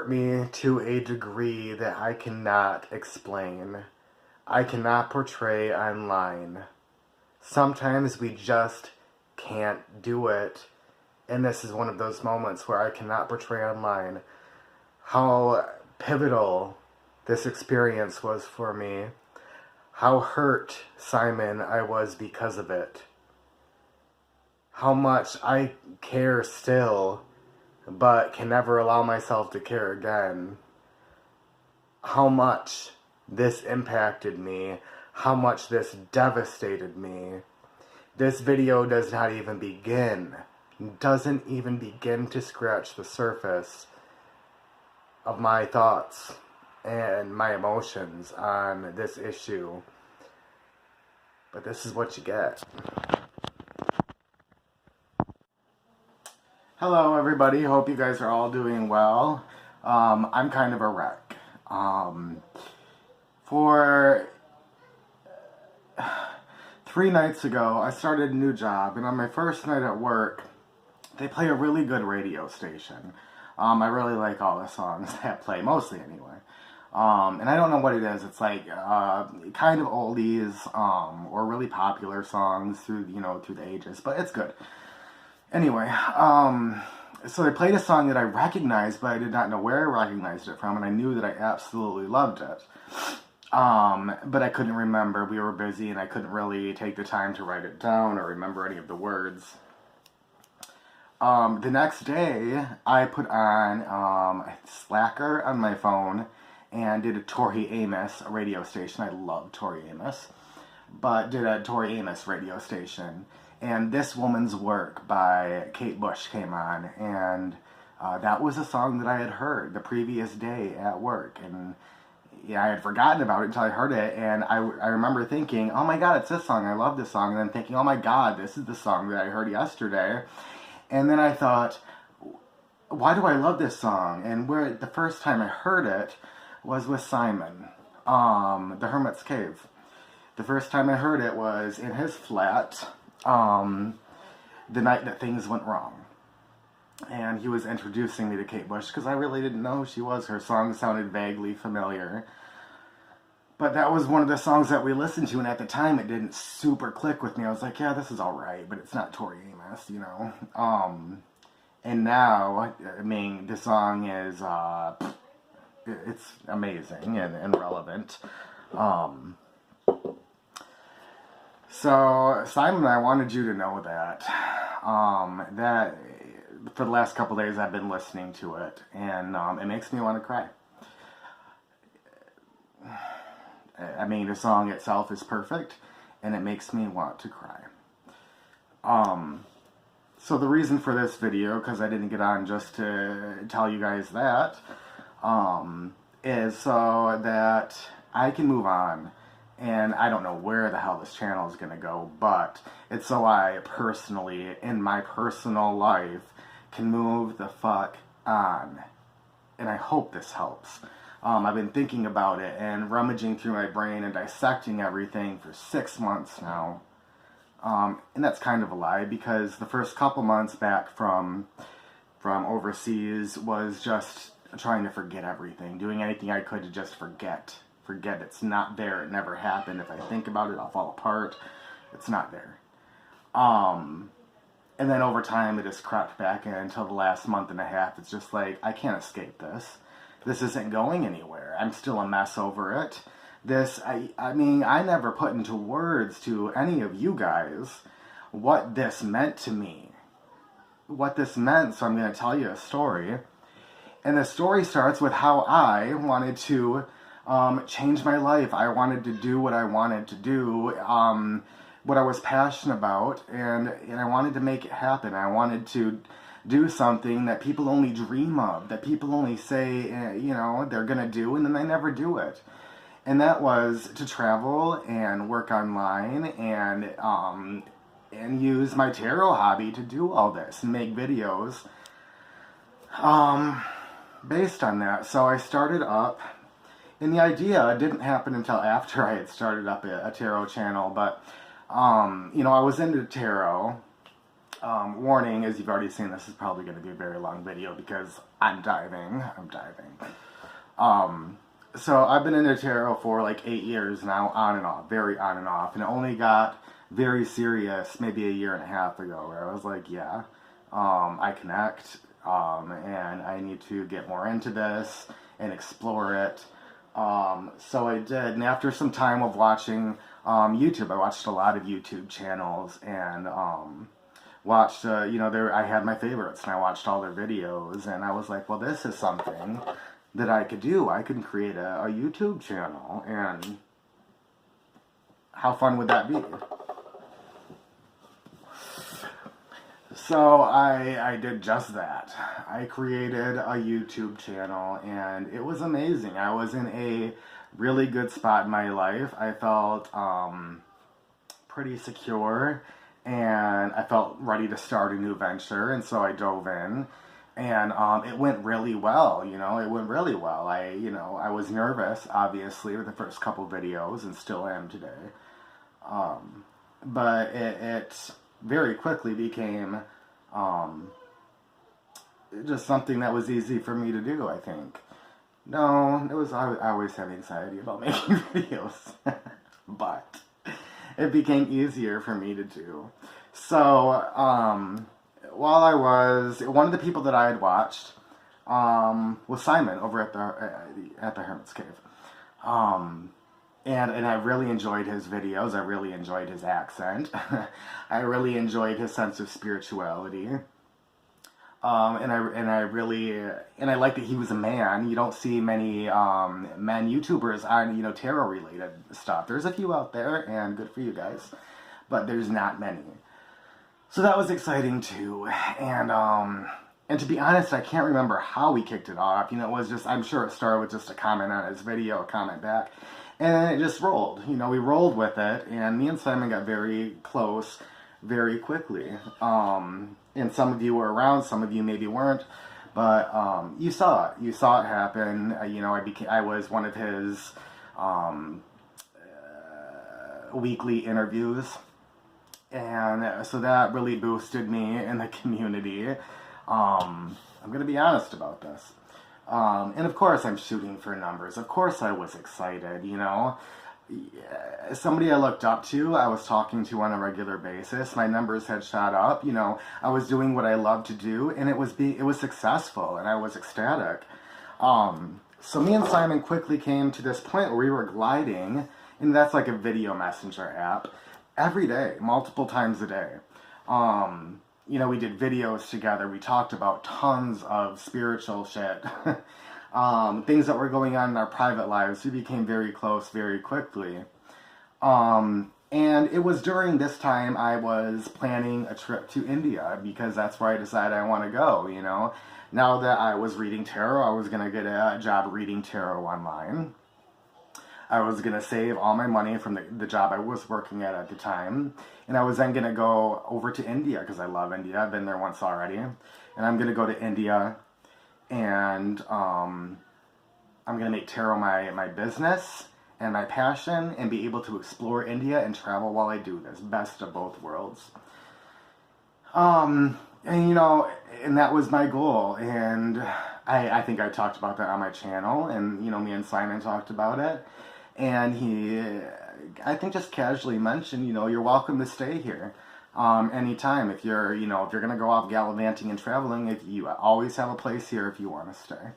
hurt me to a degree that I cannot explain. I cannot portray online. Sometimes we just can't do it. And this is one of those moments where I cannot portray online how pivotal this experience was for me. How hurt, Simon, I was because of it. How much I care still, but can never allow myself to care again. How much this impacted me. How much this devastated me. This video does not even begin. Doesn't even begin to scratch the surface of my thoughts and my emotions on this issue. But this is what you get. Hello everybody, hope you guys are all doing well. I'm kind of a wreck. For 3 nights ago, I started a new job, and on my first night at work, they play a really good radio station. I really like all the songs that play, mostly anyway. And I don't know what it is. It's like kind of oldies or really popular songs through the ages, but it's good. Anyway, so they played a song that I recognized, but I did not know where I recognized it from, and I knew that I absolutely loved it. But I couldn't remember. We were busy, and I couldn't really take the time to write it down or remember any of the words. The next day, I put on Slacker on my phone and did a Tori Amos radio station. I love Tori Amos, but did a Tori Amos radio station. And This Woman's Work by Kate Bush came on, and that was a song that I had heard the previous day at work. And yeah, I had forgotten about it until I heard it, and I remember thinking, oh my god, it's this song, I love this song, and then thinking, oh my god, this is the song that I heard yesterday. And then I thought, why do I love this song? And where the first time I heard it was with Simon, The Hermit's Cave. The first time I heard it was in his flat, the night that things went wrong. And he was introducing me to Kate Bush, because I really didn't know who she was. Her song sounded vaguely familiar. But that was one of the songs that we listened to, and at the time it didn't super click with me. I was like, yeah, this is alright, but it's not Tori Amos, you know. And now, I mean, the song is, it's amazing and relevant. So, Simon, I wanted you to know that for the last couple days I've been listening to it, and it makes me want to cry. I mean, the song itself is perfect, and it makes me want to cry. So the reason for this video, because I didn't get on just to tell you guys that, is so that I can move on. And I don't know where the hell this channel is going to go, but it's so I personally, in my personal life, can move the fuck on. And I hope this helps. I've been thinking about it and rummaging through my brain and dissecting everything for 6 months now. And that's kind of a lie, because the first couple months back from overseas was just trying to forget everything, doing anything I could to just forget it's not there, it never happened. If I think about it, I'll fall apart. It's not there. And then over time, it just crept back in until the last month and a half. It's just like, I can't escape this. This isn't going anywhere. I'm still a mess over it. I mean, I never put into words to any of you guys what this meant to me. What this meant, so I'm going to tell you a story. And the story starts with how I wanted to change my life. I wanted to do what I wanted to do, what I was passionate about, and I wanted to make it happen. I wanted to do something that people only dream of, that people only say, they're gonna do, and then they never do it. And that was to travel and work online and use my tarot hobby to do all this and make videos based on that. So I started up. And the idea didn't happen until after I had started up a tarot channel, but, I was into tarot, Warning, as you've already seen, this is probably going to be a very long video because I'm diving. So I've been into tarot for like 8 years now, on and off, very on and off, and it only got very serious maybe a year and a half ago, where I was like, yeah, I connect, and I need to get more into this and explore it. So I did, and after some time of watching YouTube, I watched a lot of YouTube channels, and watched, I had my favorites, and I watched all their videos, and I was like, well, this is something that I could do. I could create a YouTube channel, and how fun would that be? So I did just that. I created a YouTube channel, and it was amazing. I was in a really good spot in my life. I felt pretty secure, and I felt ready to start a new venture, and so I dove in, and it went really well. It went really well. I was nervous, obviously, with the first couple videos, and still am today. But it very quickly became just something that was easy for me to do, I think. No, I always have anxiety about making videos, but it became easier for me to do. So, while I was, one of the people that I had watched was Simon over at the Hermit's Cave. And I really enjoyed his videos. I really enjoyed his accent. I really enjoyed his sense of spirituality. And I like that he was a man. You don't see many men YouTubers on tarot related stuff. There's a few out there, and good for you guys, but there's not many. So that was exciting too. And to be honest, I can't remember how we kicked it off. It was just, I'm sure it started with just a comment on his video, a comment back, and it just rolled. We rolled with it, and me and Simon got very close very quickly. And some of you were around, some of you maybe weren't, but you saw it. You saw it happen. I was one of his weekly interviews, and so that really boosted me in the community. I'm going to be honest about this. And of course I'm shooting for numbers. Of course I was excited, Somebody I looked up to, I was talking to on a regular basis. My numbers had shot up, I was doing what I love to do, and it was successful, and I was ecstatic. So me and Simon quickly came to this point where we were gliding, and that's like a video messenger app, every day, multiple times a day. We did videos together. We talked about tons of spiritual shit. Things that were going on in our private lives. We became very close very quickly. And it was during this time I was planning a trip to India, because that's where I decided I want to go, Now that I was reading tarot, I was going to get a job reading tarot online. I was going to save all my money from the job I was working at the time. And I was then going to go over to India, because I love India. I've been there once already. And I'm going to go to India, and I'm going to make tarot my business and my passion, and be able to explore India and travel while I do this. Best of both worlds. And that was my goal. And I think I talked about that on my channel, and, me and Simon talked about it. And he, I think, just casually mentioned, you're welcome to stay here anytime. If you're going to go off gallivanting and traveling, if you always have a place here if you want to stay.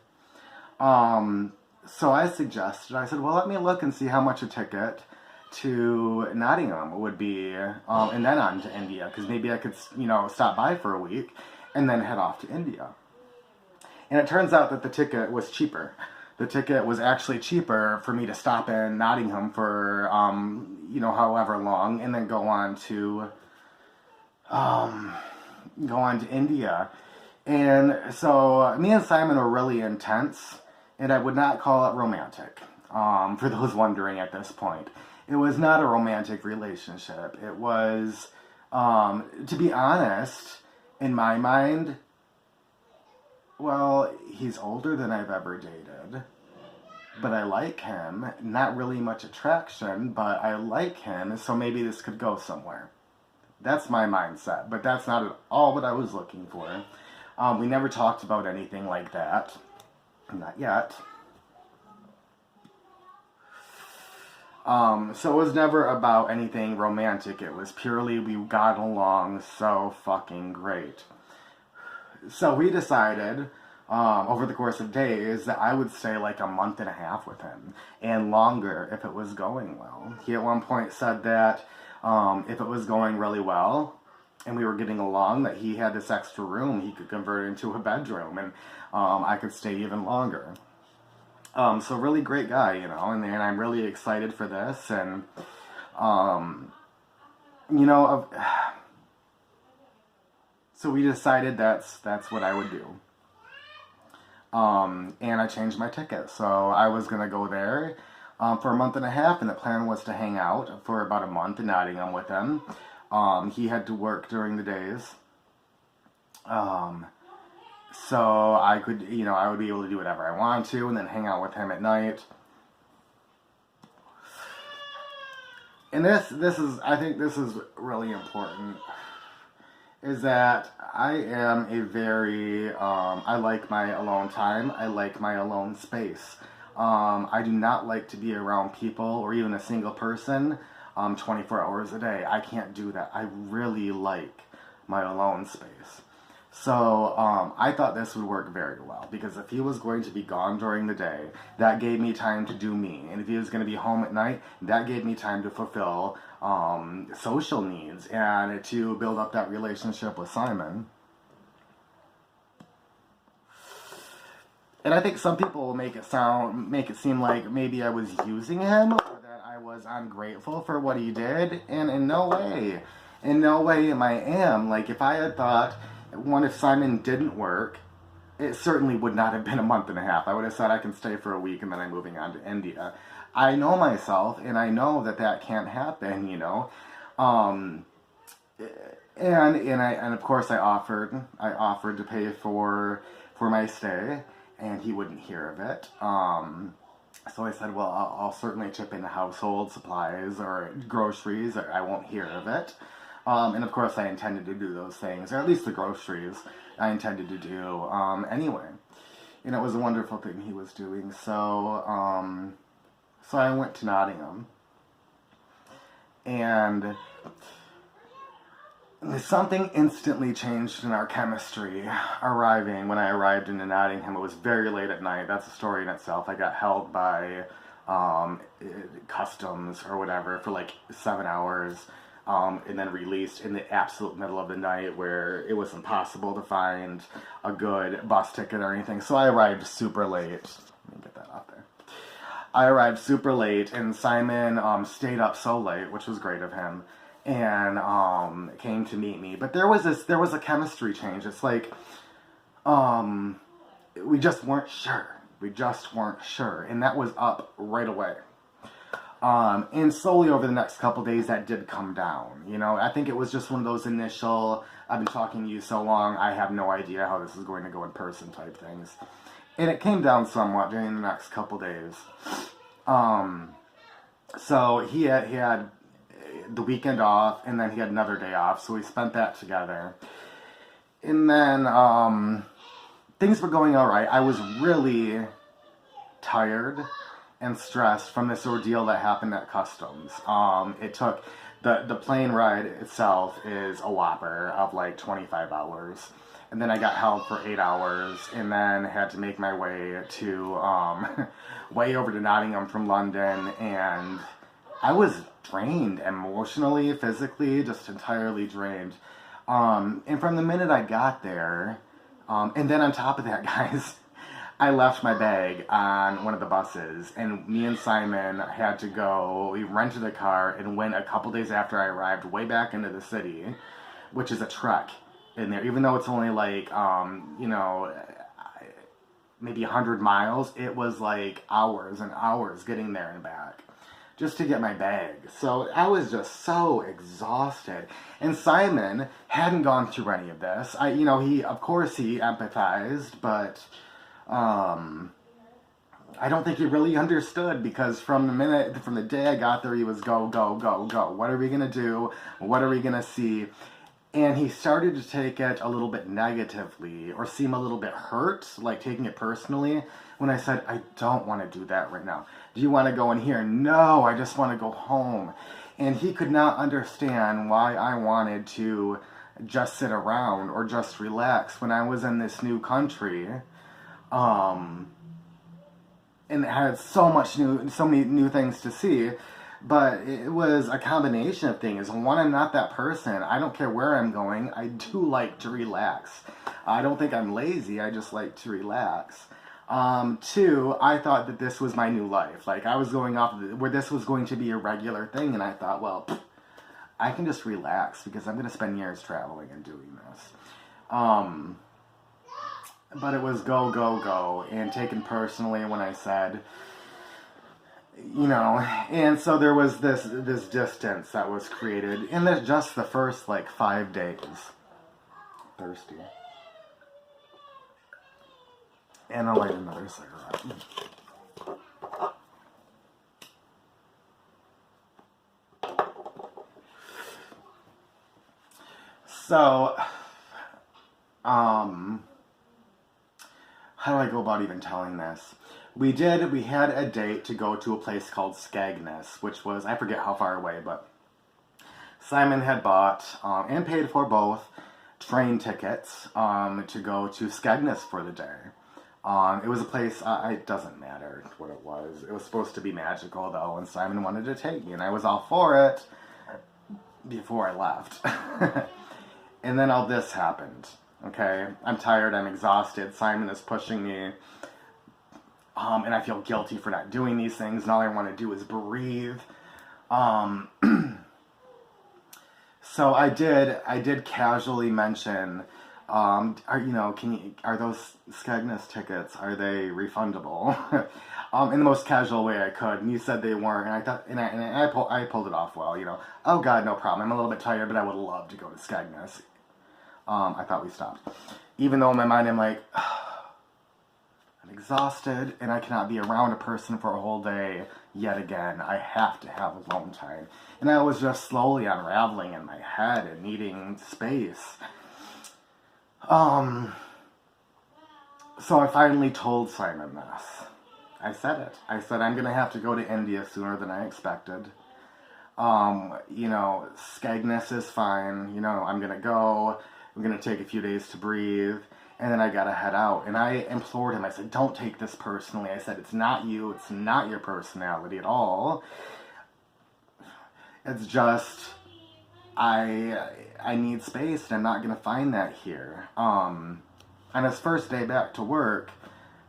So I said, well, let me look and see how much a ticket to Nottingham would be, and then on to India, because maybe I could, stop by for a week and then head off to India. And it turns out that the ticket was cheaper. The ticket was actually cheaper for me to stop in Nottingham for, however long, and then go on to India. And so me and Simon were really intense, and I would not call it romantic, for those wondering at this point. It was not a romantic relationship. It was, to be honest, in my mind, well, he's older than I've ever dated, but I like him. Not really much attraction, but I like him, so maybe this could go somewhere. That's my mindset, but that's not at all what I was looking for. We never talked about anything like that. Not yet. So it was never about anything romantic. It was purely we got along so fucking great. So we decided over the course of days that I would stay like a month and a half with him and longer if it was going well. He at one point said that if it was going really well and we were getting along, that he had this extra room he could convert into a bedroom and I could stay even longer. So really great guy, you know, and I'm really excited for this, and you know, so we decided that's what I would do. And I changed my ticket, so I was gonna go there for a month and a half, and the plan was to hang out for about a month in Nottingham with him. He had to work during the days. So I could, you know, I would be able to do whatever I wanted to and then hang out with him at night. And this is, I think this is really important, is that I am a very, I like my alone time. I like my alone space. I do not like to be around people or even a single person 24 hours a day. I can't do that. I really like my alone space. So I thought this would work very well, because if he was going to be gone during the day, that gave me time to do me. And if he was going to be home at night, that gave me time to fulfill social needs and to build up that relationship with Simon. And I think some people will make it seem like maybe I was using him or that I was ungrateful for what he did. And in no way am I. Like, if I had thought, if Simon didn't work, it certainly would not have been a month and a half. I would have said I can stay for a week and then I'm moving on to India. I know myself, and I know that can't happen, you know. And of course I offered to pay for my stay, and he wouldn't hear of it. So I said, well, I'll certainly chip in household supplies or groceries, or I won't hear of it. And of course I intended to do those things, or at least the groceries I intended to do anyway. And it was a wonderful thing he was doing. So I went to Nottingham. And something instantly changed in our chemistry when I arrived in Nottingham. It was very late at night. That's a story in itself. I got held by customs or whatever for like 7 hours. And then released in the absolute middle of the night, where it was impossible to find a good bus ticket or anything. So I arrived super late. Let me get that out there. I arrived super late, and Simon stayed up so late, which was great of him, and came to meet me. But there was a chemistry change. It's like we just weren't sure. And that was up right away. And slowly over the next couple days, that did come down. You know, I think it was just one of those initial, I've been talking to you so long, I have no idea how this is going to go in person type things. And it came down somewhat during the next couple days. So he had the weekend off, and then he had another day off, so we spent that together. And then things were going all right. I was really tired and stressed from this ordeal that happened at customs. It took, the plane ride itself is a whopper of like 25 hours. And then I got held for 8 hours, and then had to make my way to, way over to Nottingham from London, and I was drained emotionally, physically, just entirely drained. And from the minute I got there, and then on top of that, guys, I left my bag on one of the buses, and me and Simon had to go. We rented a car and went a couple days after I arrived way back into the city, which is a trek in there. Even though it's only like, you know, maybe 100 miles, it was like hours and hours getting there and back just to get my bag. So I was just so exhausted. And Simon hadn't gone through any of this. Of course he empathized, but I don't think he really understood, because from the day I got there, he was go, go, go, go. What are we going to do? What are we going to see? And he started to take it a little bit negatively, or seem a little bit hurt, like taking it personally, when I said, I don't want to do that right now. Do you want to go in here? No, I just want to go home. And he could not understand why I wanted to just sit around or just relax when I was in this new country. And it had so many new things to see. But it was a combination of things. One, I'm not that person. I don't care where I'm going. I do like to relax. I don't think I'm lazy. I just like to relax. Two, I thought that this was my new life. Like, I was going off of where this was going to be a regular thing, and I thought, well, I can just relax because I'm going to spend years traveling and doing this. But it was go, go, go, and taken personally when I said, you know, and so there was this distance that was created in just the first, like, 5 days. Thirsty. And I'll light another cigarette. So, how do I go about even telling this? We had a date to go to a place called Skegness, which was, I forget how far away, but Simon had bought, and paid for both, train tickets, to go to Skegness for the day. It was a place, it doesn't matter what it was. It was supposed to be magical, though, and Simon wanted to take me, and I was all for it before I left. And then all this happened, okay? I'm tired, I'm exhausted, Simon is pushing me, and I feel guilty for not doing these things, and all I want to do is breathe. So I did casually mention, are those Skegness tickets, are they refundable? In the most casual way I could, and you said they weren't, and I thought, I pulled it off well, oh God, no problem, I'm a little bit tired, but I would love to go to Skegness. I thought we stopped. Even though in my mind I'm like, I'm exhausted, and I cannot be around a person for a whole day yet again. I have to have alone time. And I was just slowly unraveling in my head and needing space. So I finally told Simon this. I said it. I said, I'm going to have to go to India sooner than I expected. Skegness is fine. I'm going to go. I'm going to take a few days to breathe. And then I got to head out. And I implored him. I said, don't take this personally. I said, it's not you. It's not your personality at all. It's just, I need space, and I'm not going to find that here. On his first day back to work,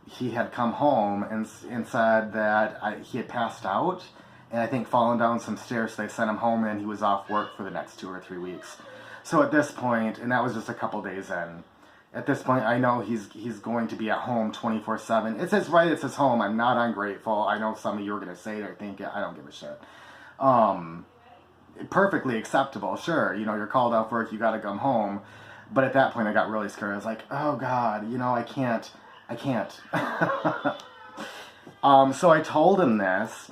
he had come home and said that he had passed out, and I think fallen down some stairs, so they sent him home, and he was off work for the next 2 or 3 weeks. So at this point, and that was just a couple days in, at this point, I know he's going to be at home 24/7. It's his right, it's his home. I'm not ungrateful. I know some of you are going to say it or think it. I don't give a shit. Perfectly acceptable, sure. You're called off work, you got to come home. But at that point, I got really scared. I was like, oh God, I can't. So I told him this,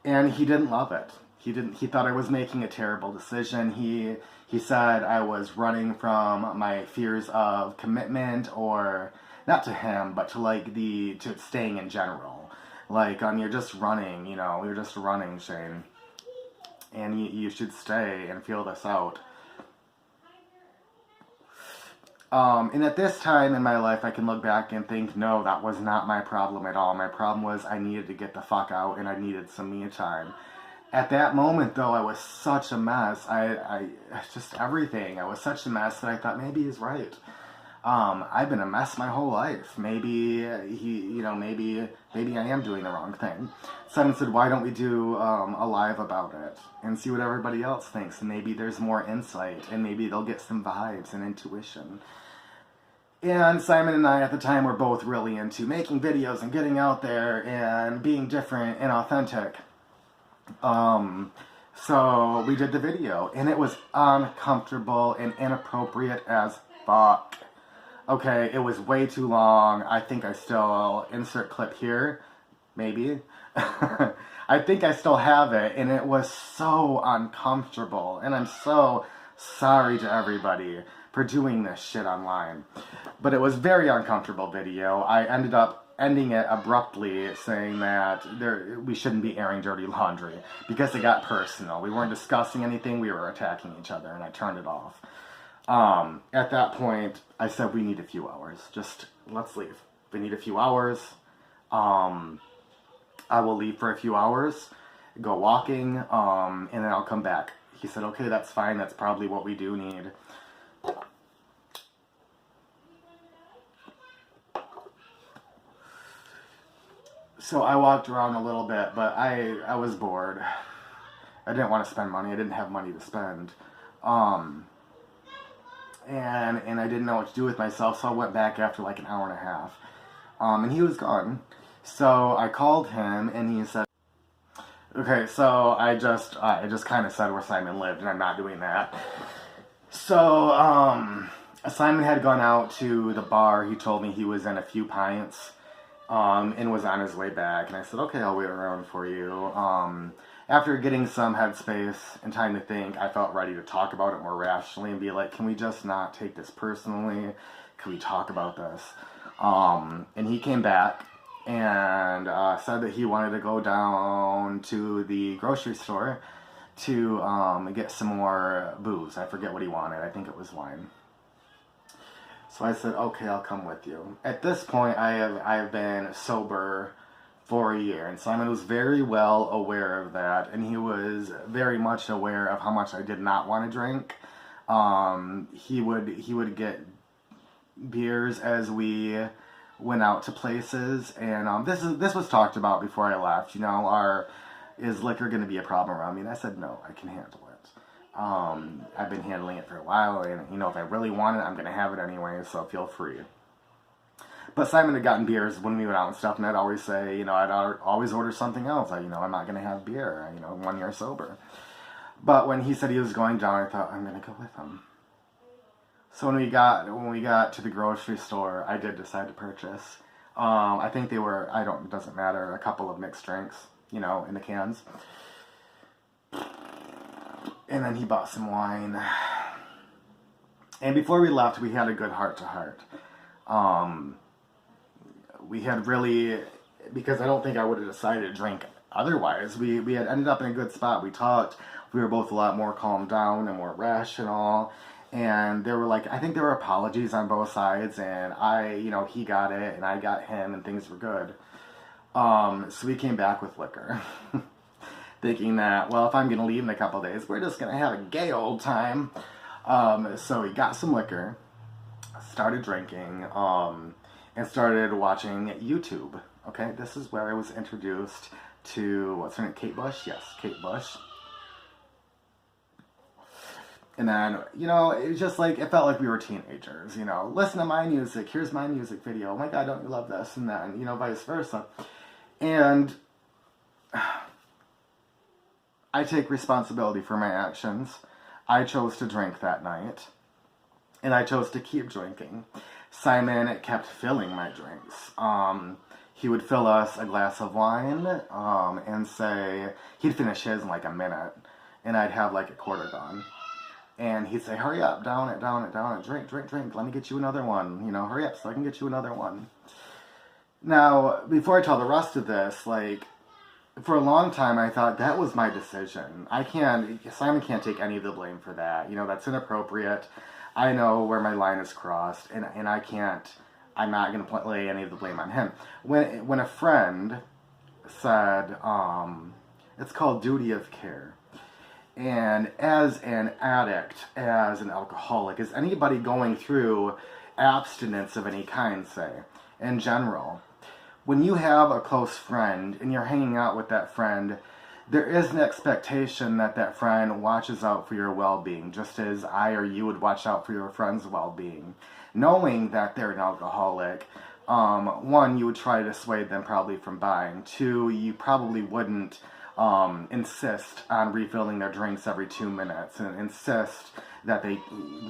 and he didn't love it. He thought I was making a terrible decision. He said I was running from my fears of commitment, or not to him, but to staying in general. Like, you're just running, you're just running, Shane. And you should stay and feel this out. And at this time in my life, I can look back and think, no, that was not my problem at all. My problem was I needed to get the fuck out, and I needed some me time. At that moment, though, I was such a mess. Just everything. I was such a mess that I thought, maybe he's right. I've been a mess my whole life. Maybe maybe I am doing the wrong thing. Simon said, why don't we do a live about it and see what everybody else thinks? And maybe there's more insight, and maybe they'll get some vibes and intuition. And Simon and I at the time were both really into making videos and getting out there and being different and authentic. So we did the video, and it was uncomfortable and inappropriate as fuck. Okay, it was way too long. I think I still insert clip here. maybe. I think I still have it, and it was so uncomfortable, and I'm so sorry to everybody for doing this shit online. But it was very uncomfortable video. I ended up ending it abruptly, saying that we shouldn't be airing dirty laundry because it got personal. We weren't discussing anything, we were attacking each other, and I turned it off. At that point, I said we need a few hours. Just, let's leave. We need a few hours. I will leave for a few hours, go walking, and then I'll come back. He said, okay, that's fine. That's probably what we do need. So I walked around a little bit, but I was bored. I didn't want to spend money. I didn't have money to spend. And I didn't know what to do with myself, so I went back after like an hour and a half. And he was gone. So I called him, and he said, okay, so I just kind of said where Simon lived, and I'm not doing that. So, Simon had gone out to the bar. He told me he was in a few pints, and was on his way back. And I said, okay, I'll wait around for you. After getting some headspace and time to think, I felt ready to talk about it more rationally and be like, can we just not take this personally? Can we talk about this? And he came back and said that he wanted to go down to the grocery store to get some more booze. I forget what he wanted. I think it was wine. So I said, okay, I'll come with you. At this point, I have been sober for a year, and Simon was very well aware of that, and he was very much aware of how much I did not want to drink. He would get beers as we went out to places, and this was talked about before I left. You know, is liquor going to be a problem around me? And I said, no, I can handle it. I've been handling it for a while, and you know, if I really want it, I'm going to have it anyway, so feel free. But Simon had gotten beers when we went out and stuff, and I'd always say, you know, I'd always order something else. I'm not going to have beer, 1 year sober. But when he said he was going down, I thought, I'm going to go with him. So when we got to the grocery store, I did decide to purchase. I think they were, it doesn't matter, a couple of mixed drinks, in the cans. And then he bought some wine. And before we left, we had a good heart-to-heart. We had really, because I don't think I would have decided to drink otherwise, we had ended up in a good spot. We talked. We were both a lot more calmed down and more rational. And I think there were apologies on both sides. And he got it and I got him and things were good. So we came back with liquor. Thinking that, well, if I'm going to leave in a couple days, we're just going to have a gay old time. So we got some liquor, started drinking, and started watching YouTube. Okay, this is where I was introduced to, what's her name, Kate Bush? Yes, Kate Bush. And then, it was just like, it felt like we were teenagers, listen to my music, here's my music video, oh my god, don't you love this? And then, vice versa. And I take responsibility for my actions. I chose to drink that night, and I chose to keep drinking. Simon kept filling my drinks. He would fill us a glass of wine, and say, he'd finish his in like a minute, and I'd have like a quarter gone. And he'd say, hurry up, down it, drink, let me get you another one, hurry up so I can get you another one. Now, before I tell the rest of this, for a long time I thought that was my decision. Simon can't take any of the blame for that, that's inappropriate. I know where my line is crossed, and I'm not going to lay any of the blame on him. When a friend said, it's called duty of care. And as an addict, as an alcoholic, as anybody going through abstinence of any kind, say, in general, when you have a close friend and you're hanging out with that friend, there is an expectation that that friend watches out for your well-being, just as I or you would watch out for your friend's well-being. Knowing that they're an alcoholic, one, you would try to dissuade them probably from buying. Two, you probably wouldn't insist on refilling their drinks every 2 minutes and insist that they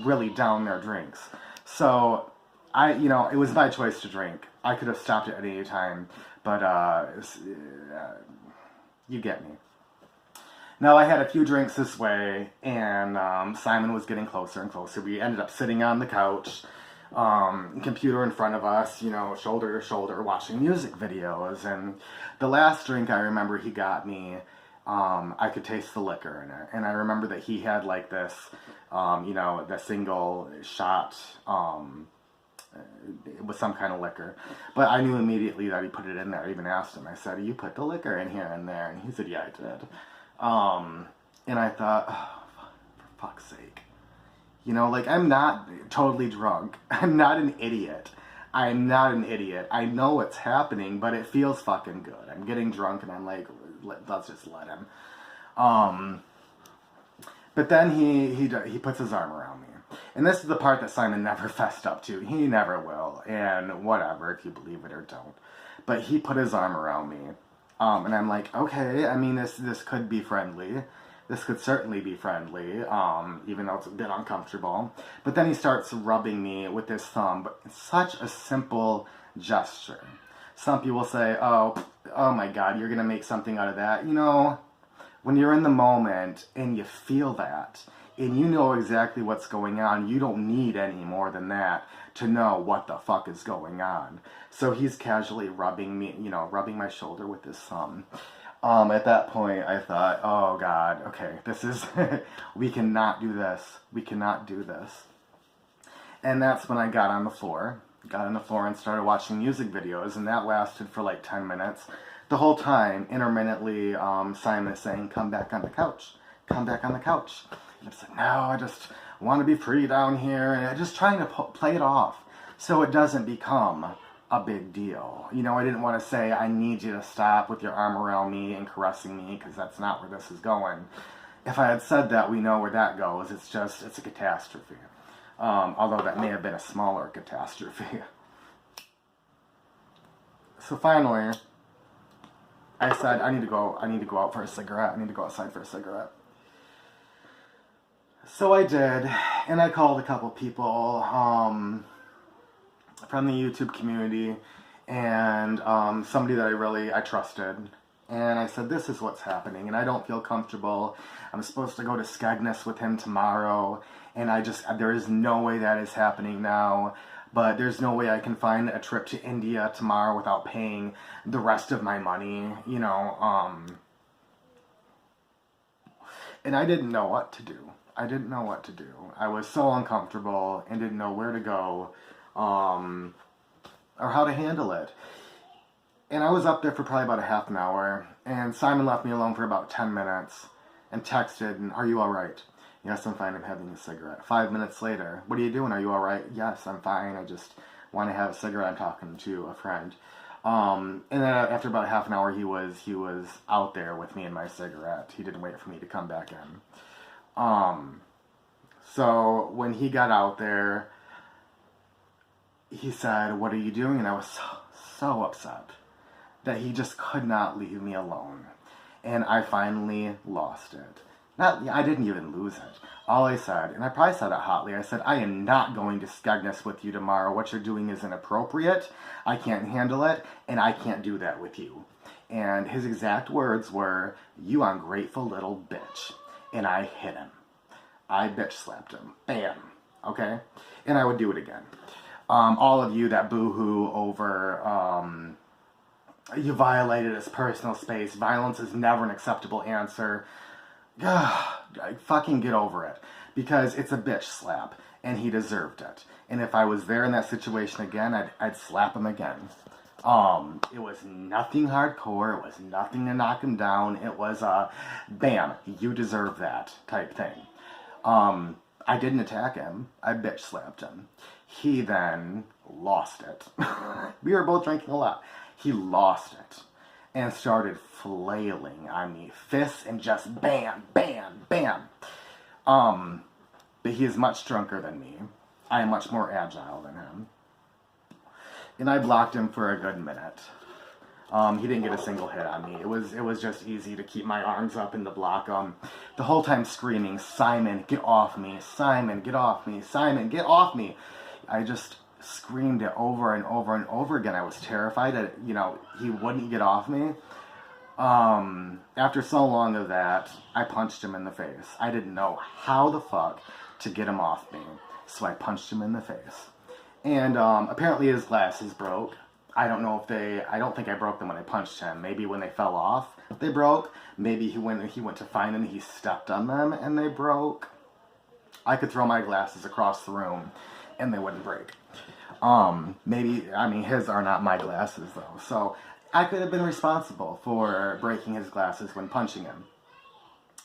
really down their drinks. So, it was my choice to drink. I could have stopped it at any time, But, you get me. Now, I had a few drinks this way, and Simon was getting closer and closer. We ended up sitting on the couch, computer in front of us, you know, shoulder to shoulder, watching music videos. And the last drink I remember he got me, I could taste the liquor in it. And I remember that he had like this, you know, the single shot, with some kind of liquor. But I knew immediately that he put it in there. I even asked him, I said, you put the liquor in here and there? And he said, yeah, I did. And I thought, oh, for fuck's sake. You know, like, I'm not totally drunk. I'm not an idiot. I'm not an idiot. I know what's happening, but it feels fucking good. I'm getting drunk and I'm like, let's just let him. But then he puts his arm around me. And this is the part that Simon never fessed up to. He never will. And whatever, if you believe it or don't. But he put his arm around me. And I'm like, okay, I mean, this could be friendly. This could certainly be friendly, even though it's a bit uncomfortable. But then he starts rubbing me with his thumb. But it's such a simple gesture. Some people say, oh my God, you're going to make something out of that. You know, when you're in the moment and you feel that, and you know exactly what's going on, you don't need any more than that to know what the fuck is going on. So he's casually rubbing me, you know, rubbing my shoulder with his thumb. At that point, I thought, oh God, okay, this is, we cannot do this. We cannot do this. And that's when I got on the floor and started watching music videos, and that lasted for like 10 minutes. The whole time, intermittently, Simon is saying, come back on the couch. Come back on the couch. And I'm like, no, I just want to be free down here. And I'm just trying to play it off so it doesn't become a big deal. You know, I didn't want to say, I need you to stop with your arm around me and caressing me, because that's not where this is going. If I had said that, we know where that goes. It's a catastrophe. Although that may have been a smaller catastrophe. So finally, I said, I need to go out for a cigarette. I need to go outside for a cigarette. So I did, and I called a couple people from the YouTube community, and somebody that I trusted. And I said, this is what's happening, and I don't feel comfortable. I'm supposed to go to Skegness with him tomorrow, and there is no way that is happening now. But there's no way I can find a trip to India tomorrow without paying the rest of my money, you know. And I didn't know what to do. I was so uncomfortable and didn't know where to go, or how to handle it. And I was up there for probably about a half an hour, and Simon left me alone for about 10 minutes and texted, and, are you all right? Yes, I'm fine, I'm having a cigarette. 5 minutes later, what are you doing? Are you all right? Yes, I'm fine, I just want to have a cigarette. I'm talking to a friend. And then after about half an hour, he was out there with me and my cigarette. He didn't wait for me to come back in. So when he got out there, he said, what are you doing? And I was so upset that he just could not leave me alone. And I finally lost it. I didn't even lose it. All I said, and I probably said it hotly, I said, I am not going to Skegness with you tomorrow. What you're doing is inappropriate. I can't handle it, and I can't do that with you. And his exact words were, you ungrateful little bitch. And I hit him. I bitch slapped him. Bam. Okay? And I would do it again. All of you that boo-hoo over, you violated his personal space. Violence is never an acceptable answer. Fucking get over it. Because it's a bitch slap. And he deserved it. And if I was there in that situation again, I'd slap him again. It was nothing hardcore. It was nothing to knock him down. It was a, bam, you deserve that type thing. I didn't attack him. I bitch slapped him. He then lost it. We were both drinking a lot. He lost it and started flailing on me. Fists and just bam, bam, bam. But he is much drunker than me. I am much more agile than him. And I blocked him for a good minute. He didn't get a single hit on me. It was just easy to keep my arms up and to block him. The whole time screaming, Simon, get off me. Simon, get off me. Simon, get off me. screamed it over and over and over again. I was terrified that, you know, he wouldn't get off me. After so long of that, I punched him in the face. I didn't know how the fuck to get him off me, so I punched him in the face. And apparently his glasses broke. I don't know if I don't think I broke them when I punched him. Maybe when they fell off, they broke. Maybe when he went to find them, he stepped on them and they broke. I could throw my glasses across the room and they wouldn't break. Maybe, I mean, his are not my glasses though. So I could have been responsible for breaking his glasses when punching him.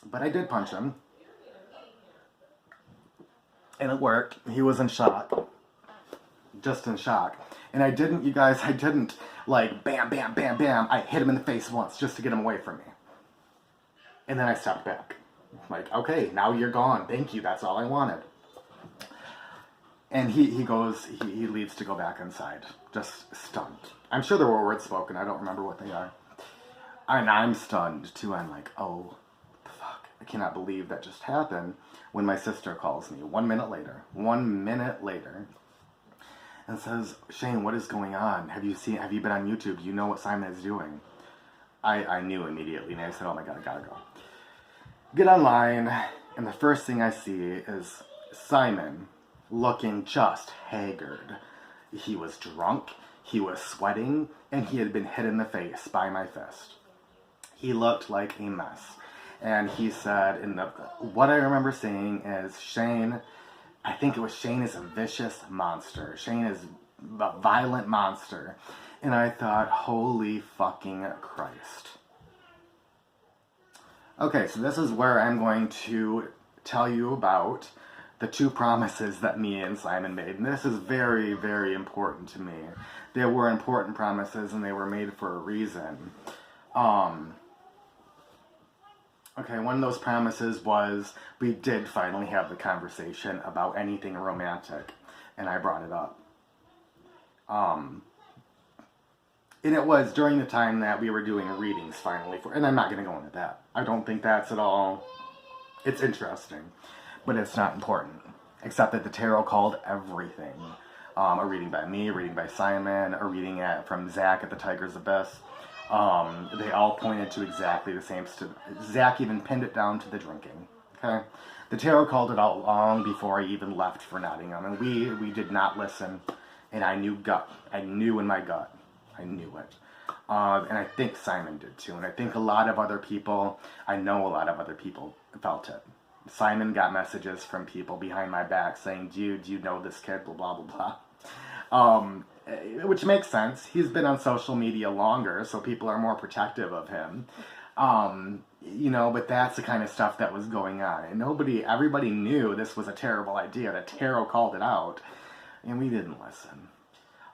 But I did punch him. And it worked. He was in shock. Just in shock. And I didn't, you guys, I didn't like bam, bam, bam, bam. I hit him in the face once just to get him away from me. And then I stepped back. Like, okay, now you're gone. Thank you. That's all I wanted. And he leaves to go back inside. Just stunned. I'm sure there were words spoken. I don't remember what they are. And I'm stunned too. I'm like, oh, fuck. I cannot believe that just happened. When my sister calls me 1 minute later. 1 minute later. And says, Shane, what is going on? Have you been on YouTube? Do you know what Simon is doing? I knew immediately, and I said, oh my God, I gotta go. Get online, and the first thing I see is Simon looking just haggard. He was drunk, he was sweating, and he had been hit in the face by my fist. He looked like a mess. And he said, what I remember saying is, Shane, I think it was, Shane is a vicious monster. Shane is a violent monster. And I thought, holy fucking Christ. Okay, so this is where I'm going to tell you about the 2 promises that me and Simon made. And this is very, very important to me. They were important promises and they were made for a reason. Okay, one of those promises was we did finally have the conversation about anything romantic, and I brought it up. And it was during the time that we were doing readings finally, and I'm not going to go into that. I don't think that's at all, it's interesting, but it's not important, except that the tarot called everything. A reading by me, a reading by Simon, a reading from Zach at the Tiger's Abyss. They all pointed to exactly the same. Zach even pinned it down to the drinking. Okay, the tarot called it out long before I even left for Nottingham, and we did not listen. And I knew in my gut, I knew it. And I think Simon did too, and I think a lot of other people felt it. Simon got messages from people behind my back saying, do you know this kid? Blah blah blah blah. Which makes sense. He's been on social media longer, so people are more protective of him. You know, but that's the kind of stuff that was going on. And everybody knew this was a terrible idea. The tarot called it out, and we didn't listen.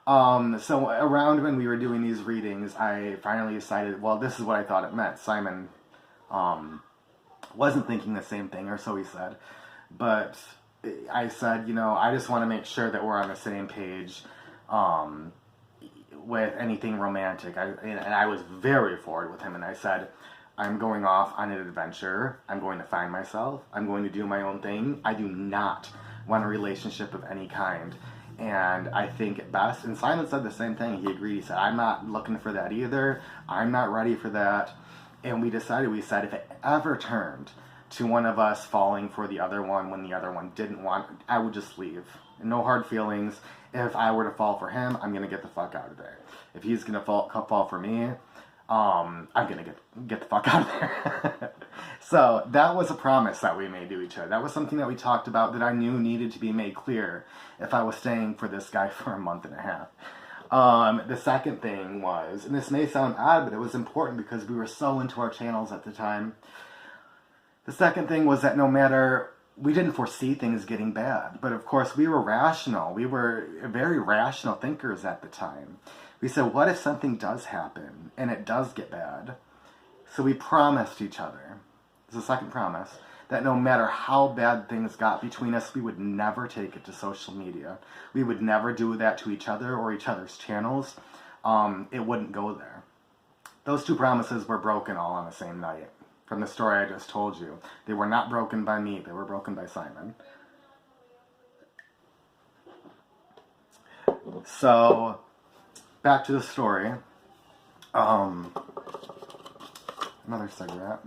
So around when we were doing these readings, I finally decided, well, this is what I thought it meant. Simon wasn't thinking the same thing, or so he said. But I said, you know, I just want to make sure that we're on the same page with anything romantic. And I was very forward with him, and I said, I'm going off on an adventure. I'm going to find myself. I'm going to do my own thing. I do not want a relationship of any kind. And I think at best, and Simon said the same thing. He agreed. He said, I'm not looking for that either. I'm not ready for that. And we said if it ever turned to one of us falling for the other one when the other one didn't want, I would just leave. No hard feelings. If I were to fall for him, I'm going to get the fuck out of there. If he's going to fall for me, I'm going to get the fuck out of there. So that was a promise that we made to each other. That was something that we talked about that I knew needed to be made clear if I was staying for this guy for a month and a half. The second thing was, and this may sound odd, but it was important because we were so into our channels at the time. The second thing was that we didn't foresee things getting bad, but of course we were rational. We were very rational thinkers at the time. We said, what if something does happen and it does get bad? So we promised each other, it's the second promise, that no matter how bad things got between us, we would never take it to social media. We would never do that to each other or each other's channels. It wouldn't go there. Those 2 promises were broken all on the same night. From the story I just told you. They were not broken by me, they were broken by Simon. So, back to the story. Another cigarette.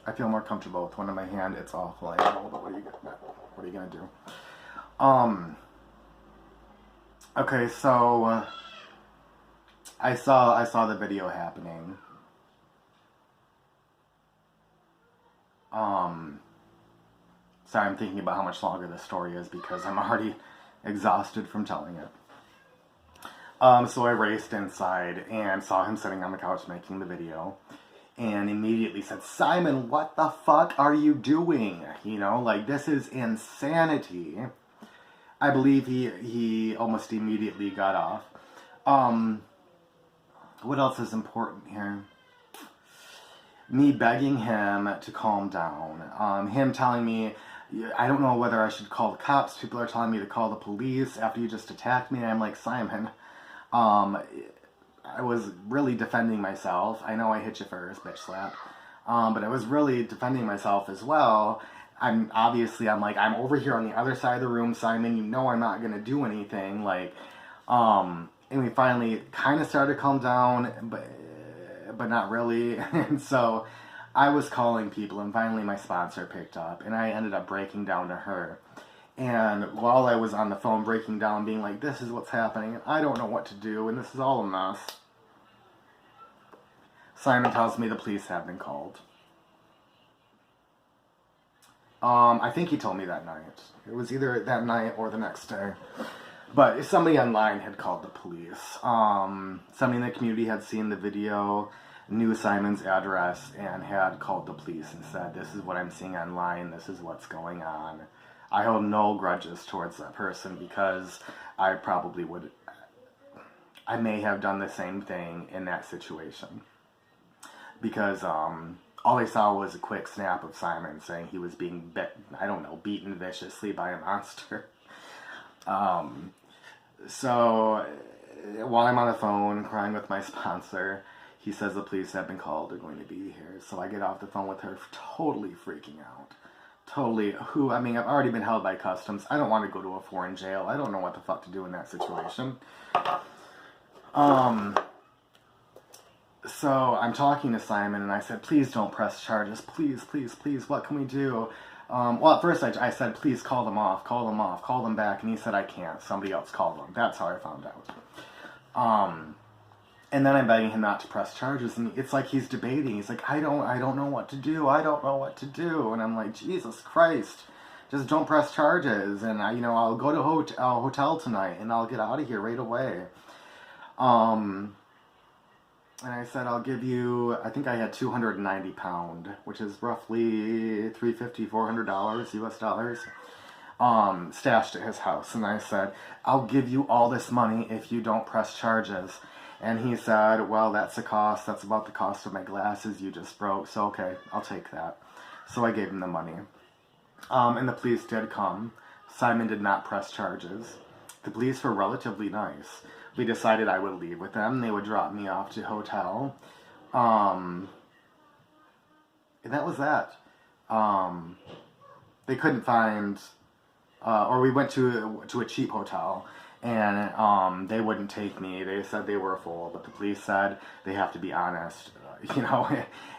I feel more comfortable with one in my hand. It's awful, I know, but what are you gonna do? Okay, so I saw the video happening. Sorry, I'm thinking about how much longer this story is because I'm already exhausted from telling it. So I raced inside and saw him sitting on the couch making the video, and immediately said, "Simon, what the fuck are you doing? You know, like, this is insanity." I believe he almost immediately got off. What else is important here? Me begging him to calm down. Him telling me, I don't know whether I should call the cops. People are telling me to call the police after you just attacked me. And I'm like, Simon, I was really defending myself. I know I hit you first, bitch slap. But I was really defending myself as well. I'm like, I'm over here on the other side of the room, Simon. You know I'm not gonna do anything. Like, and we finally kind of started to calm down, but not really. And so I was calling people, and finally my sponsor picked up, and I ended up breaking down to her. And while I was on the phone breaking down, being like, this is what's happening, and I don't know what to do, and this is all a mess, Simon tells me the police have been called. I think he told me that night. It was either that night or the next day. But somebody online had called the police. Somebody in the community had seen the video, knew Simon's address, and had called the police and said, this is what I'm seeing online, this is what's going on. I hold no grudges towards that person because I may have done the same thing in that situation. Because all I saw was a quick snap of Simon saying he was being beaten viciously by a monster. So while I'm on the phone crying with my sponsor, he says the police have been called, they're going to be here. So I get off the phone with her, totally freaking out. I've already been held by customs. I don't want to go to a foreign jail. I don't know what the fuck to do in that situation. So I'm talking to Simon, and I said, please don't press charges. Please, please, please, what can we do? Well, at first I said, please call them back. And he said, I can't. Somebody else called them. That's how I found out. And then I'm begging him not to press charges, and it's like he's debating. He's like, I don't know what to do. I don't know what to do. And I'm like, Jesus Christ, just don't press charges. And I'll go to a hotel tonight, and I'll get out of here right away. And I said, I'll give you, I think I had £290, which is roughly $350, $400 US dollars, stashed at his house. And I said, I'll give you all this money if you don't press charges. And he said, well, that's the cost. That's about the cost of my glasses you just broke. So, okay, I'll take that. So I gave him the money. And the police did come. Simon did not press charges. The police were relatively nice. We decided I would leave with them. They would drop me off to a hotel. And that was that. They couldn't find... or we went to a cheap hotel, and they wouldn't take me. They said they were full, but the police said they have to be honest,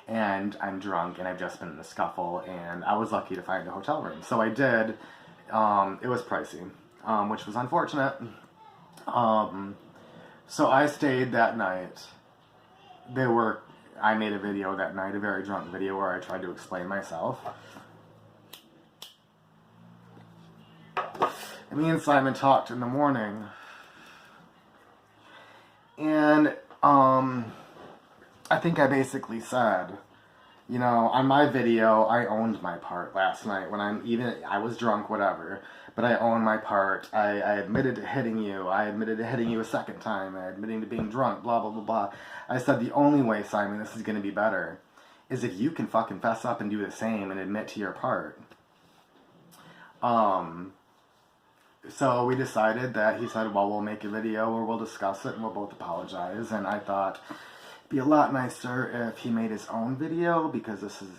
and I'm drunk, and I've just been in a scuffle, and I was lucky to find a hotel room. So I did. It was pricey, which was unfortunate. So I stayed that night. I made a video that night, a very drunk video where I tried to explain myself. And me and Simon talked in the morning. And I think I basically said, on my video, I owned my part last night. I was drunk, whatever, but I owned my part. I admitted to hitting you. I admitted to hitting you a second time. I admitted to being drunk, blah, blah, blah, blah. I said, the only way, Simon, this is going to be better is if you can fucking fess up and do the same and admit to your part. So we decided that he said, well, we'll make a video or we'll discuss it and we'll both apologize. And I thought it'd be a lot nicer if he made his own video because this is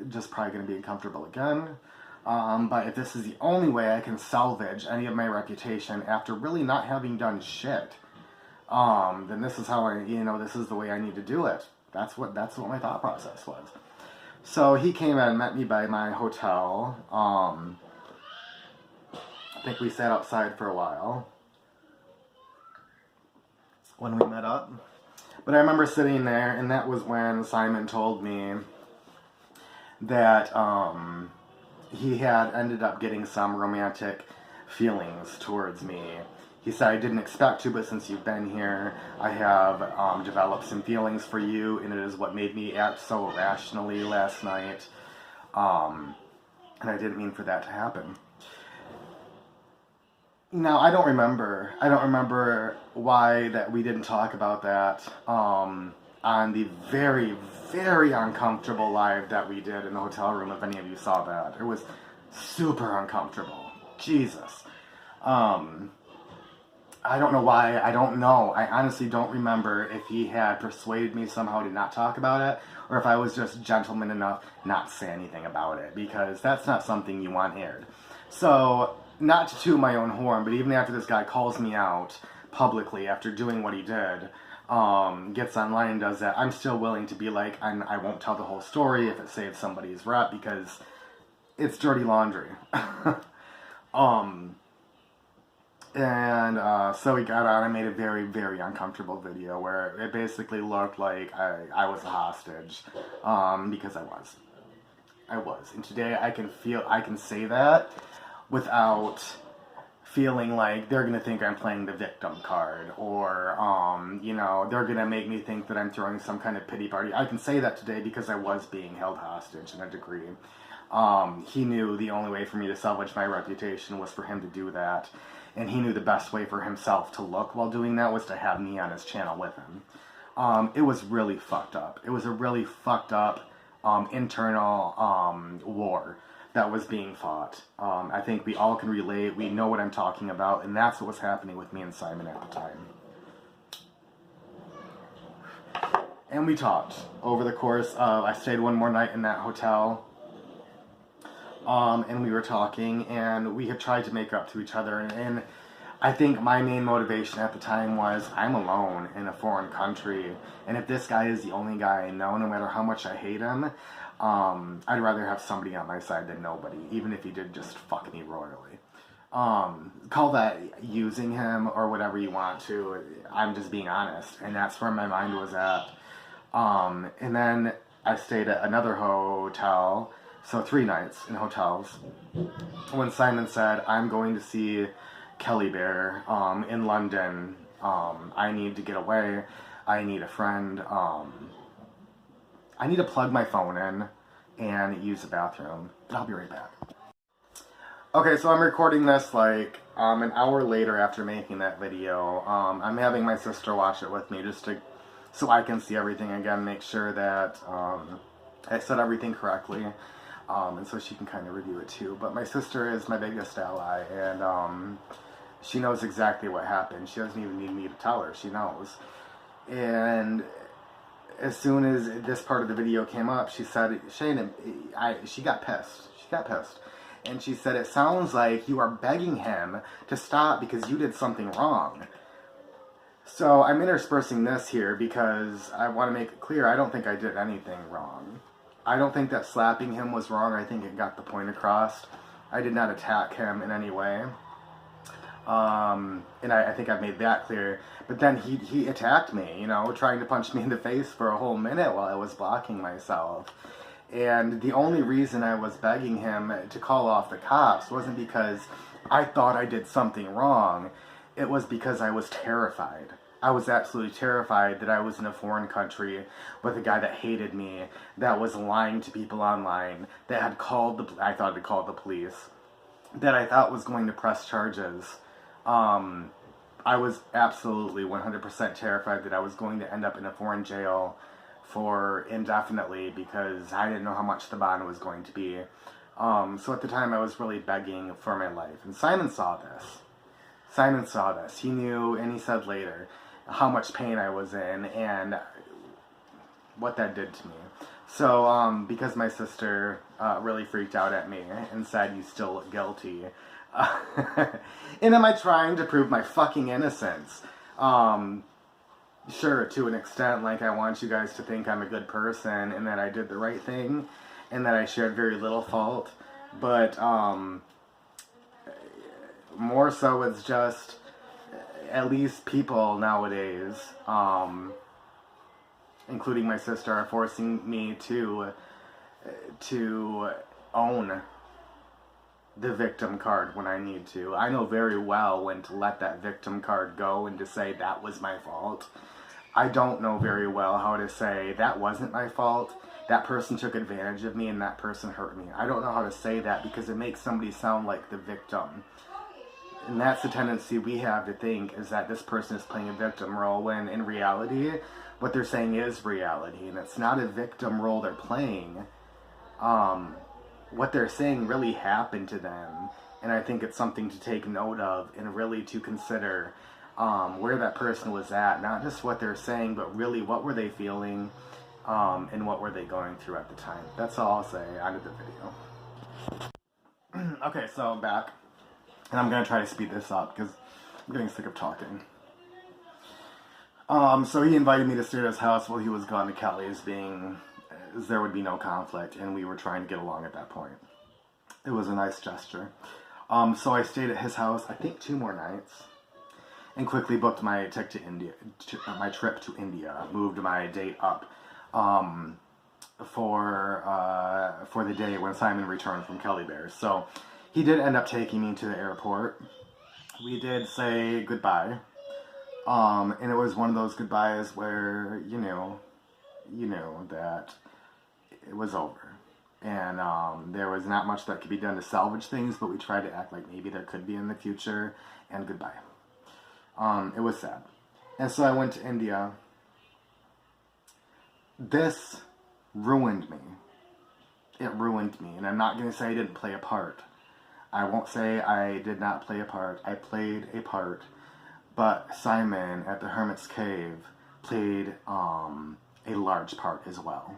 just probably going to be uncomfortable again. But if this is the only way I can salvage any of my reputation after really not having done shit, then this is how this is the way I need to do it. That's what my thought process was. So he came and met me by my hotel. I think we sat outside for a while when we met up. But I remember sitting there, and that was when Simon told me that he had ended up getting some romantic feelings towards me. He said, I didn't expect to, but since you've been here, I have developed some feelings for you, and it is what made me act so irrationally last night. And I didn't mean for that to happen. Now, I don't remember why that we didn't talk about that on the very, very uncomfortable live that we did in the hotel room, if any of you saw that. It was super uncomfortable. Jesus. I don't know why. I don't know. I honestly don't remember if he had persuaded me somehow to not talk about it, or if I was just gentleman enough not to say anything about it, because that's not something you want aired. So, not to toot my own horn, but even after this guy calls me out publicly after doing what he did, gets online and does that, I'm still willing to be like, I won't tell the whole story if it saves somebody's rep, because it's dirty laundry. So we got on. I made a very, very uncomfortable video where it basically looked like I was a hostage, because I was. And today I can say that without feeling like they're gonna think I'm playing the victim card, or they're gonna make me think that I'm throwing some kind of pity party. I can say that today because I was being held hostage in a degree. He knew the only way for me to salvage my reputation was for him to do that. And he knew the best way for himself to look while doing that was to have me on his channel with him. It was really fucked up. It was a really fucked up internal war that was being fought. I think we all can relate. We know what I'm talking about. And that's what was happening with me and Simon at the time. And we talked over the course of, I stayed one more night in that hotel. And we were talking, and we had tried to make up to each other, and I think my main motivation at the time was, I'm alone in a foreign country, and if this guy is the only guy I know, no matter how much I hate him, I'd rather have somebody on my side than nobody, even if he did just fuck me royally. Call that using him, or whatever you want to. I'm just being honest, and that's where my mind was at. And then I stayed at another hotel. So 3 nights in hotels. When Simon said, I'm going to see Kelly Bear in London. I need to get away. I need a friend. I need to plug my phone in and use the bathroom. But I'll be right back. Okay, so I'm recording this like an hour later after making that video. I'm having my sister watch it with me so I can see everything again, make sure that I said everything correctly. And so she can kind of review it too. But my sister is my biggest ally, and she knows exactly what happened. She doesn't even need me to tell her. She knows. And as soon as this part of the video came up, she said, Shane, she got pissed. She got pissed. And she said, it sounds like you are begging him to stop because you did something wrong. So I'm interspersing this here because I want to make it clear, I don't think I did anything wrong. I don't think that slapping him was wrong. I think it got the point across. I did not attack him in any way. And I think I've made that clear. But then he attacked me, trying to punch me in the face for a whole minute while I was blocking myself. And the only reason I was begging him to call off the cops wasn't because I thought I did something wrong. It was because I was terrified. I was absolutely terrified that I was in a foreign country with a guy that hated me, that was lying to people online, that had I thought had called the police, that I thought was going to press charges. I was absolutely 100% terrified that I was going to end up in a foreign jail for indefinitely because I didn't know how much the bond was going to be. So at the time I was really begging for my life. And Simon saw this. He knew, and he said later how much pain I was in and what that did to me. So, because my sister really freaked out at me and said, "You still look guilty," and am I trying to prove my fucking innocence? Sure, to an extent, like I want you guys to think I'm a good person and that I did the right thing and that I shared very little fault. But more so, it's just at least people nowadays, including my sister, are forcing me to own the victim card when I need to. I know very well when to let that victim card go and to say that was my fault. I don't know very well how to say that wasn't my fault, that person took advantage of me and that person hurt me. I don't know how to say that because it makes somebody sound like the victim. And that's the tendency we have to think, is that this person is playing a victim role, when in reality, what they're saying is reality, and it's not a victim role they're playing. What they're saying really happened to them, and I think it's something to take note of and really to consider where that person was at, not just what they're saying, but really what were they feeling, and what were they going through at the time. That's all I'll say out of the video. Okay, so I'm back. And I'm going to try to speed this up because I'm getting sick of talking. So he invited me to stay at his house while he was gone to Kelly's, as there would be no conflict, and we were trying to get along at that point. It was a nice gesture. So I stayed at his house, I think 2 more nights, and quickly booked my trip to India. Moved my date up for the day when Simon returned from Kelly Bears. So he did end up taking me to the airport. We did say goodbye. And it was one of those goodbyes where, you know that it was over. And there was not much that could be done to salvage things, but we tried to act like maybe there could be in the future, and goodbye. It was sad. And so I went to India. This ruined me. It ruined me. And I'm not going to say I didn't play a part. I won't say I did not play a part. I played a part. But Simon at the Hermit's Cave played a large part as well.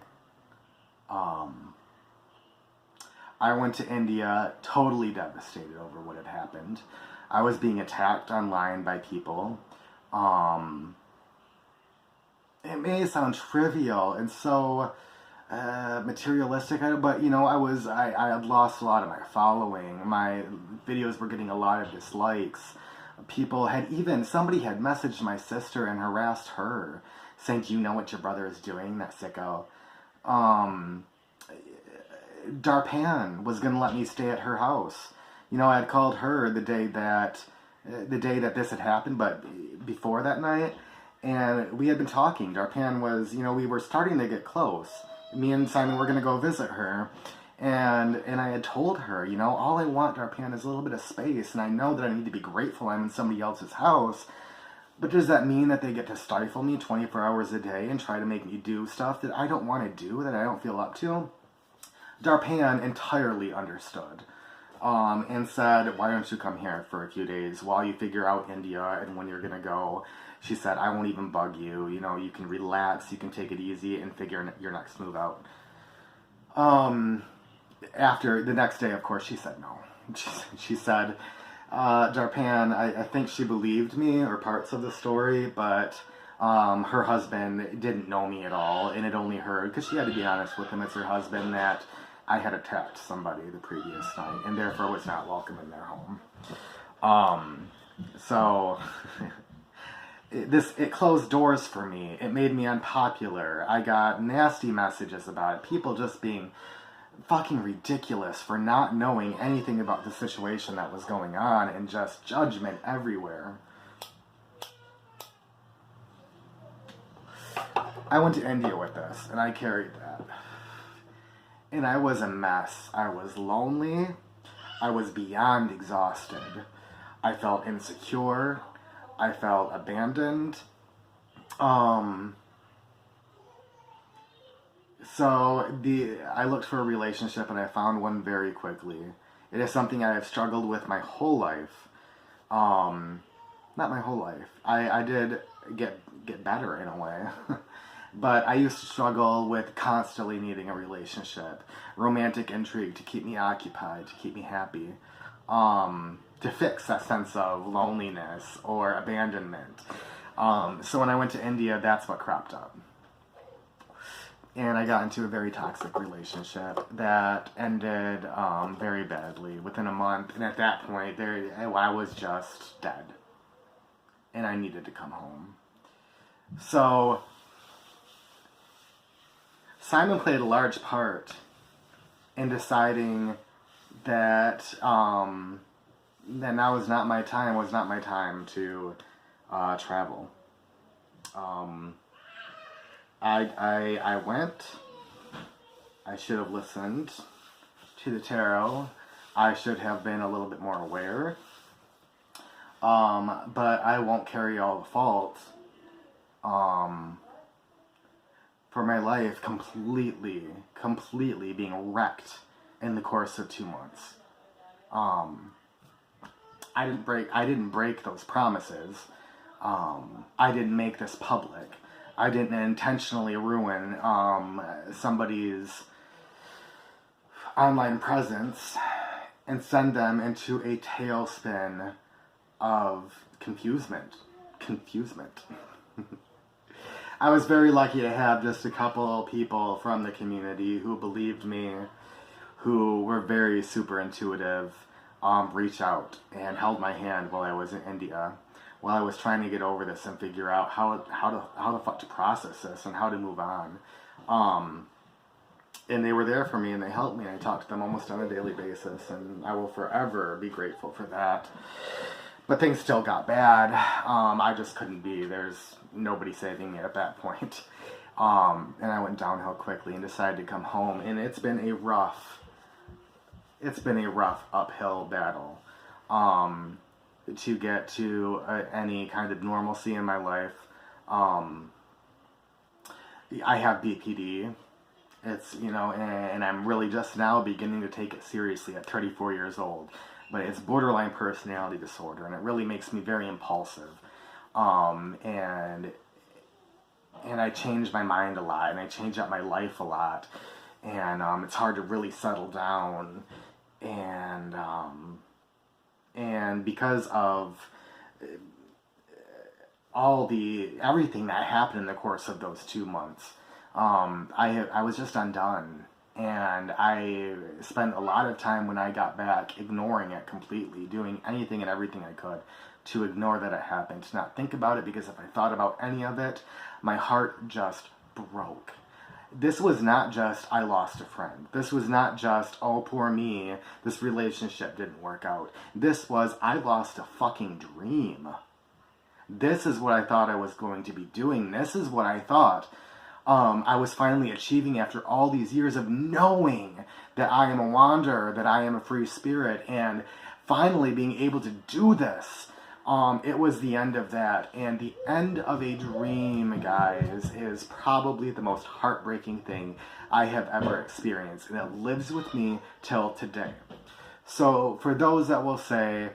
I went to India totally devastated over what had happened. I was being attacked online by people. It may sound trivial and so materialistic, but I had lost a lot of my following. My videos were getting a lot of dislikes. Somebody had messaged my sister and harassed her, saying, "Do you know what your brother is doing, that sicko?" Darpan was going to let me stay at her house. I had called her the day that this had happened, but before that night, and we had been talking. Darpan was, we were starting to get close. Me and Simon were going to go visit her, and I had told her, all I want, Darpan, is a little bit of space, and I know that I need to be grateful I'm in somebody else's house, but does that mean that they get to stifle me 24 hours a day and try to make me do stuff that I don't want to do, that I don't feel up to? Darpan entirely understood, and said, "Why don't you come here for a few days while you figure out India and when you're going to go?" She said, "I won't even bug you. You can relax, you can take it easy and figure your next move out." After the next day, of course, she said no. She said, Darpan, I think she believed me or parts of the story, but her husband didn't know me at all and had only heard, because she had to be honest with him, it's her husband, that I had attacked somebody the previous night and therefore was not welcome in their home. So it closed doors for me. It made me unpopular. I got nasty messages about it. People just being fucking ridiculous for not knowing anything about the situation that was going on, and just judgment everywhere. I went to India with this, and I carried that. And I was a mess. I was lonely. I was beyond exhausted. I felt insecure. I felt abandoned. So I looked for a relationship and I found one very quickly. It is something I have struggled with my whole life. Not my whole life. I did get better in a way. But I used to struggle with constantly needing a relationship, romantic intrigue to keep me occupied, to keep me happy, to fix that sense of loneliness or abandonment. So when I went to India, that's what cropped up. And I got into a very toxic relationship that ended very badly within a month. And at that point, I was just dead. And I needed to come home. So Simon played a large part in deciding that that now was not my time to travel. I went. I should have listened to the tarot. I should have been a little bit more aware. But I won't carry all the fault for my life completely being wrecked in the course of 2 months. I didn't break those promises. I didn't make this public. I didn't intentionally ruin somebody's online presence and send them into a tailspin of confusement. I was very lucky to have just a couple people from the community who believed me, who were very super intuitive, reach out and held my hand while I was in India, while I was trying to get over this and figure out how the fuck to process this and how to move on. And they were there for me and they helped me. I talked to them almost on a daily basis, and I will forever be grateful for that. But things still got bad. I just couldn't be. There's nobody saving me at that point. And I went downhill quickly and decided to come home. And it's been a rough uphill battle to get to any kind of normalcy in my life. I have BPD. It's, and I'm really just now beginning to take it seriously at 34 years old. But it's borderline personality disorder, and it really makes me very impulsive. And I change my mind a lot, and I change up my life a lot. And it's hard to really settle down. And because of everything that happened in the course of those 2 months, I was just undone. And I spent a lot of time when I got back ignoring it completely, doing anything and everything I could to ignore that it happened, to not think about it, because if I thought about any of it, my heart just broke. This was not just, I lost a friend. This was not just, oh, poor me, this relationship didn't work out. This was, I lost a fucking dream. This is what I thought I was going to be doing. This is what I thought I was finally achieving after all these years of knowing that I am a wanderer, that I am a free spirit, and finally being able to do this. It was the end of that. And the end of a dream, guys, is probably the most heartbreaking thing I have ever experienced. And it lives with me till today. So for those that will say,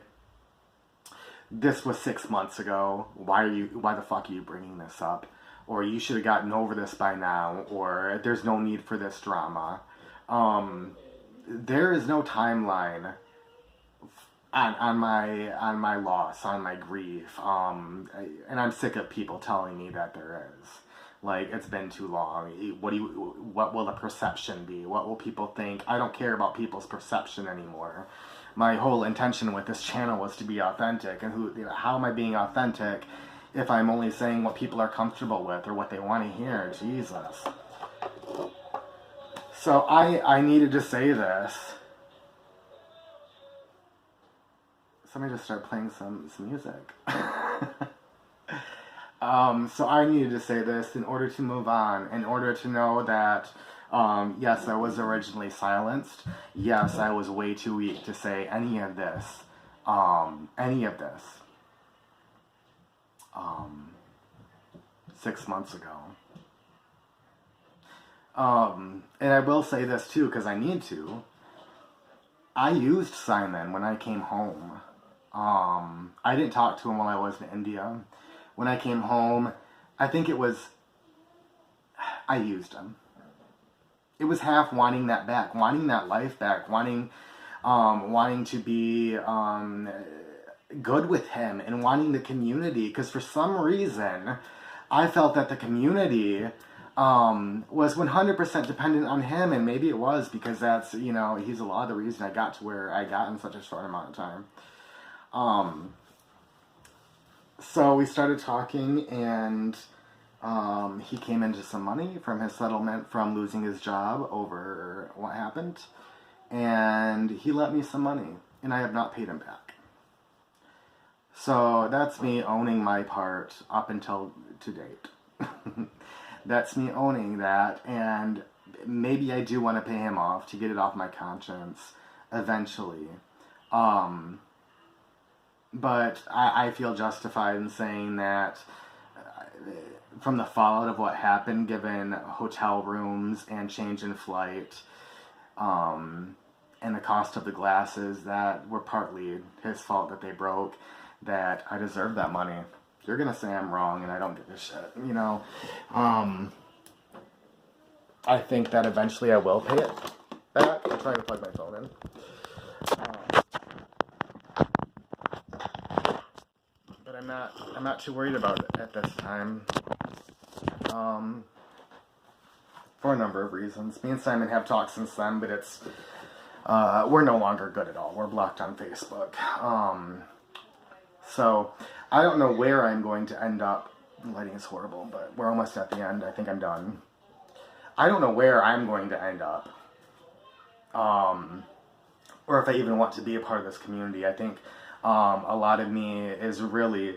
this was 6 months ago, why the fuck are you bringing this up? Or you should have gotten over this by now, or there's no need for this drama. There is no timeline on my loss, on my grief. And I'm sick of people telling me that there is. Like, it's been too long. What will the perception be? What will people think? I don't care about people's perception anymore. My whole intention with this channel was to be authentic, and how am I being authentic if I'm only saying what people are comfortable with or what they want to hear? Jesus. So I needed to say this. Somebody just started playing some music. So I needed to say this in order to move on, in order to know that, yes, I was originally silenced. Yes, I was way too weak to say any of this. 6 months ago. And I will say this too, because I need to. I used Simon when I came home. I didn't talk to him while I was in India. When I came home, I think it was I used him. It was half wanting that back, wanting that life back, wanting to be good with him and wanting the community. Because for some reason, I felt that the community was 100% dependent on him, and maybe it was because that's, he's a lot of the reason I got to where I got in such a short amount of time. So we started talking, and he came into some money from his settlement from losing his job over what happened, and he lent me some money, and I have not paid him back. So that's me owning my part up until to date. That's me owning that, and maybe I do want to pay him off to get it off my conscience eventually. But I feel justified in saying that from the fallout of what happened, given hotel rooms and change in flight, and the cost of the glasses that were partly his fault that they broke, that I deserve that money. You're gonna say I'm wrong, and I don't give a shit, I think that eventually I will pay it back. I'm trying to plug my phone in. But I'm not too worried about it at this time. For a number of reasons. Me and Simon have talked since then, but it's we're no longer good at all. We're blocked on Facebook. So I don't know where I'm going to end up. The lighting is horrible, but we're almost at the end. I think I'm done. I don't know where I'm going to end up. Or if I even want to be a part of this community. I think a lot of me is really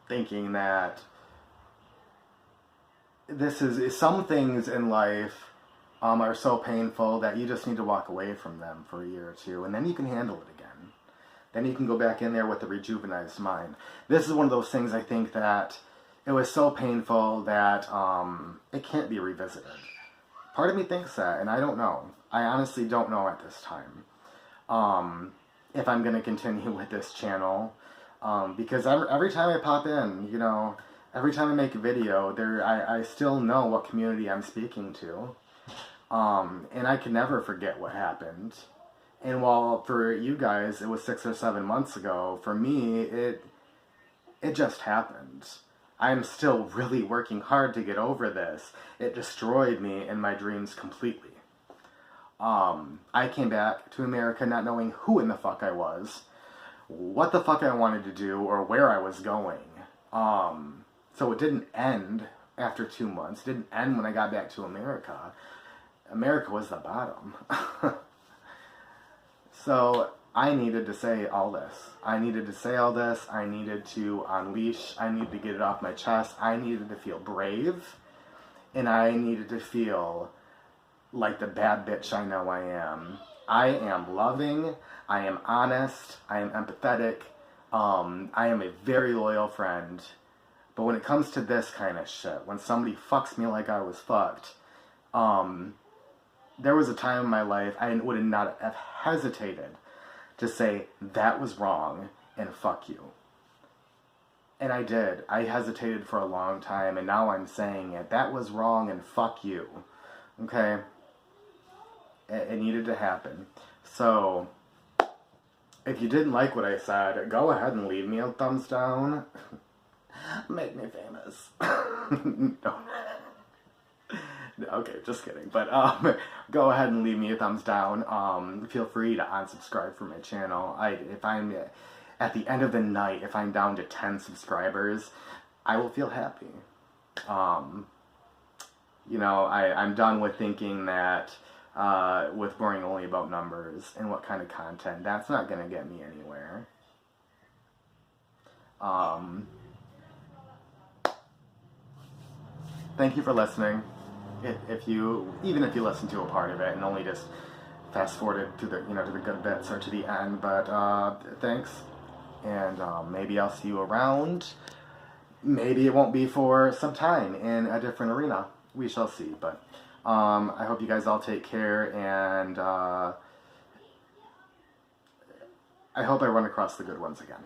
thinking that this is some things in life are so painful that you just need to walk away from them for a year or two, and then you can handle it again. Then you can go back in there with a rejuvenized mind. This is one of those things I think that it was so painful that it can't be revisited. Part of me thinks that, and I don't know. I honestly don't know at this time if I'm going to continue with this channel. Because every time I pop in, every time I make a video, I still know what community I'm speaking to. And I can never forget what happened. And while for you guys it was 6 or 7 months ago, for me it just happened. I'm still really working hard to get over this. It destroyed me and my dreams completely. I came back to America not knowing who in the fuck I was, what the fuck I wanted to do, or where I was going. So it didn't end after 2 months. It didn't end when I got back to America. America was the bottom. So I needed to say all this. I needed to unleash. I needed to get it off my chest. I needed to feel brave. And I needed to feel like the bad bitch I know I am. I am loving. I am honest. I am empathetic. I am a very loyal friend. But when it comes to this kind of shit, when somebody fucks me like I was fucked, there was a time in my life I would not have hesitated to say, that was wrong, and fuck you. And I did. I hesitated for a long time, and now I'm saying it. That was wrong, and fuck you. Okay? It needed to happen. So, if you didn't like what I said, go ahead and leave me a thumbs down. Make me famous. No. Okay, just kidding. But go ahead and leave me a thumbs down. Feel free to unsubscribe from my channel. If I'm at the end of the night, if I'm down to 10 subscribers, I will feel happy. I'm done with thinking that with worrying only about numbers and what kind of content. That's not going to get me anywhere. Thank you for listening. Even if you listen to a part of it and only just fast forwarded to the to the good bits or to the end, but thanks, and maybe I'll see you around. Maybe it won't be for some time in a different arena. We shall see. But I hope you guys all take care, and I hope I run across the good ones again.